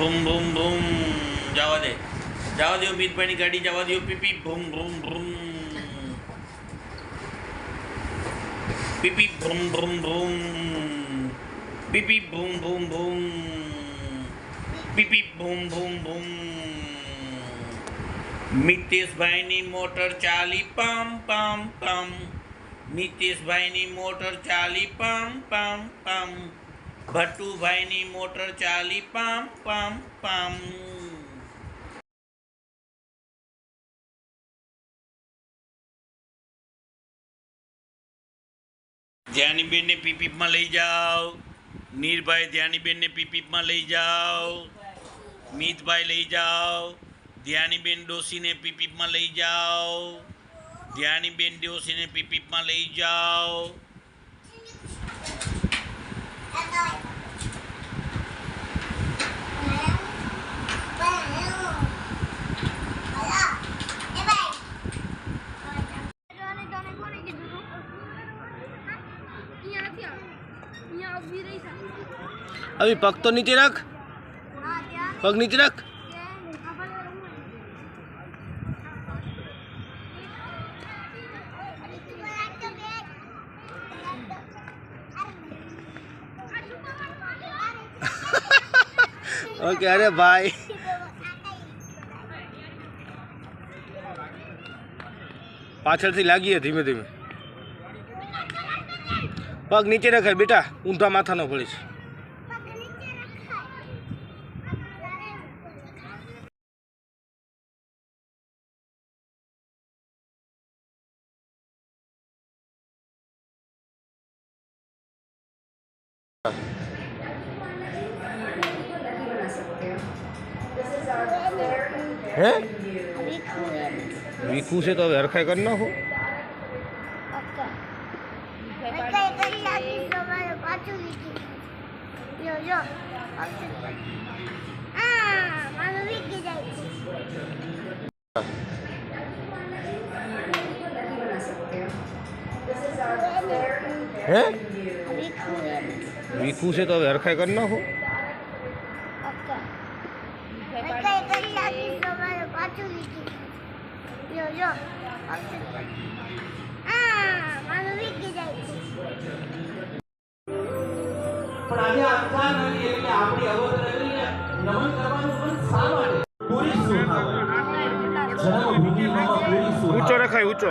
ભૂમ ભૂમ ભૂમ. જવા દે અમિતભાઈની ગાડી જવા દો. પીપી ભૂમ ભૂમ ભૂમ. પીપી ભૂમ ભૂમ ભૂમ. પીપી ભૂમ ભૂમ ભૂમ. પીપી ભૂમ ભૂમ ભૂમ. મિતેશભાઈની મોટર ચાલી પમ પમ પમ. મિતેશભાઈની મોટર ચાલી પમ પમ પમ. ભટ્ટુભાઈની મોટર ચાલી પમ પમ પમ. ધ્યાનીબેનને પીપીપમાં લઈ જાઓ. નીરભાઈ ધ્યાનીબેનને પીપીપમાં લઈ જાઓ. મિતભાઈ લઈ જાઓ. ધ્યાનીબેન ડોસીને પીપીપમાં લઈ જાઓ. ધ્યાનીબેન ડોસીને પીપીપમાં લઈ જાઓ. अभी पग तो नीचे रख, पग नीचे रख. ओके. अरे भाई પાછળથી લાગીએ ધીમે ધીમે. પગ નીચે રખાય બેટા, ઊંધા માથાનો પડીશ. હે વીખું છે તો હવે હરખાઈ કરી નાખો. હે વીખું છે તો હવે હરખાઈ કરી નાખો. ઊંચો રખાય ઊંચો.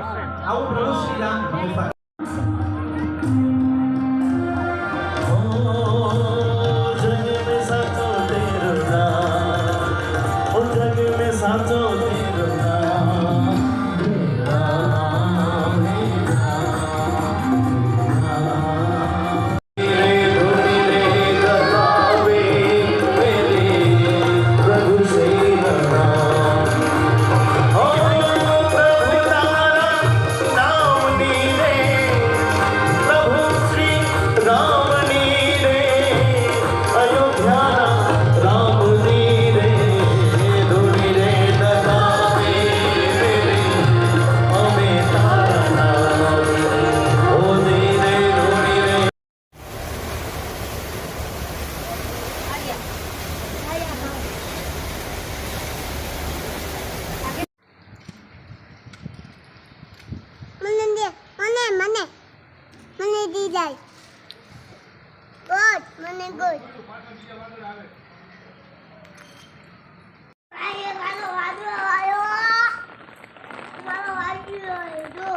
મને દી જાય ગુડ. મને ગુડ. આયો વાલો વાલો આયો વાલો વાલો જો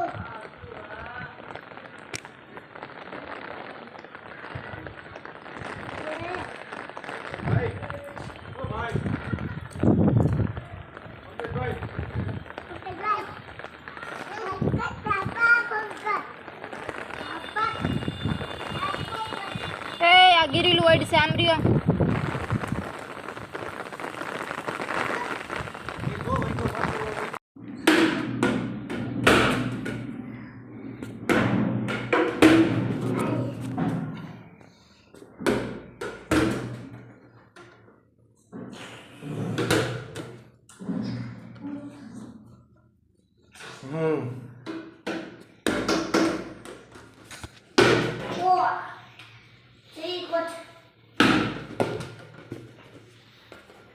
ભાઈ ઓ ભાઈ गिरिल वाइड से आमरिया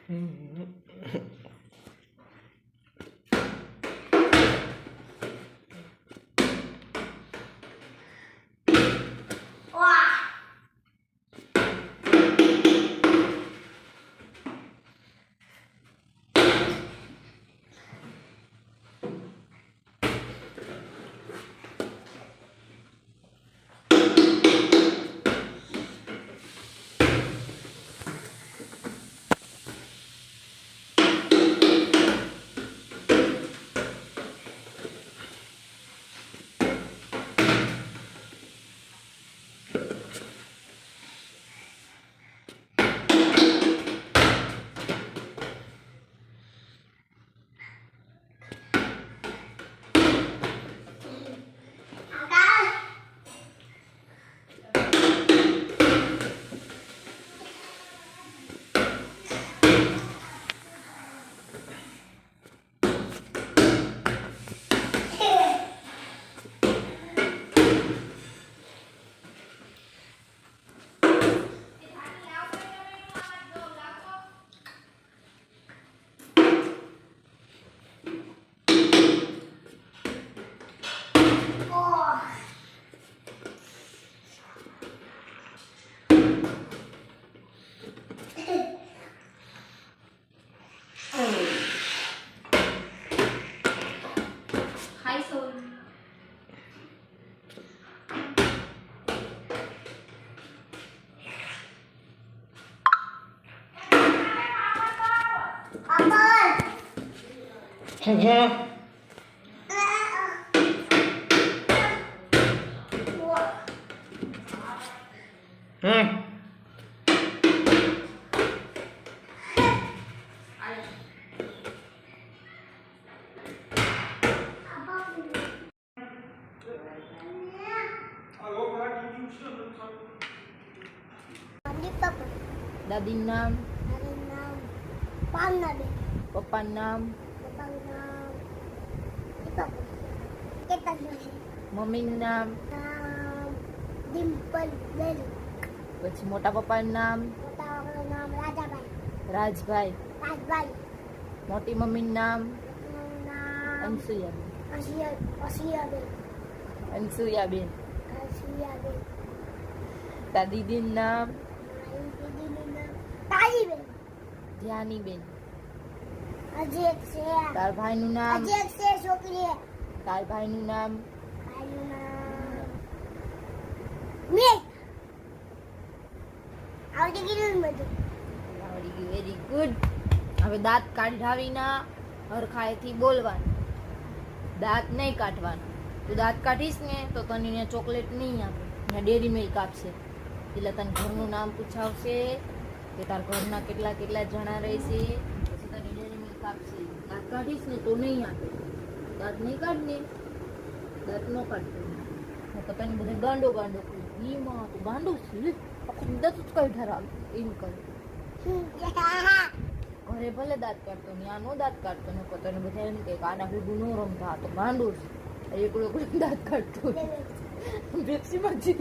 હાય સોલ. દાદીનું નામ, પપ્પાનું નામ, મમ્મીનું નામ, પછી મોટા પપ્પાનું નામ રાજભાઈ, મોટી મમ્મીનું નામ અનસુયાબેન, તાર દીદીનું નામ ધ્યાનીબેન, તાર ભાઈનું નામ, તાર ભાઈનું નામ આવડી ગયું, વેરી ગુડ. હવે દાંત કાઢાવીના હરખાએથી બોલવાનું, દાંત નહીં કાઢવાના. તું દાંત કાઢીશ ને તો તને અહીંયા ચોકલેટ નહીં આપે, અહીંયા ડેરી મિલ્ક આપશે. એટલે તને ઘરનું નામ પૂછાવશે કે તાર ઘરના કેટલા કેટલા જણા રહેશે, પછી તને ડેરી મિલ્ક આપશે. દાંત કાઢીશ ને તો નહીં આપે, દાંત નહીં કાઢને, દાંત ન કાઢતો તો તને બધે ગાંડો ગાંડો કરી માં તું ગાંડો છે આખું દાંત જ કઈ ઠરાવ એમ કરે. ઘરે ભલે દાંત કાઢતો ને આ નો દાંત કાઢતો ને પોતાને બધા એમ કે આડા ભેગું ન રમતા તો ગાંડો છે એકલો દાંત કાઢતો પેપ્સીમાં જીવ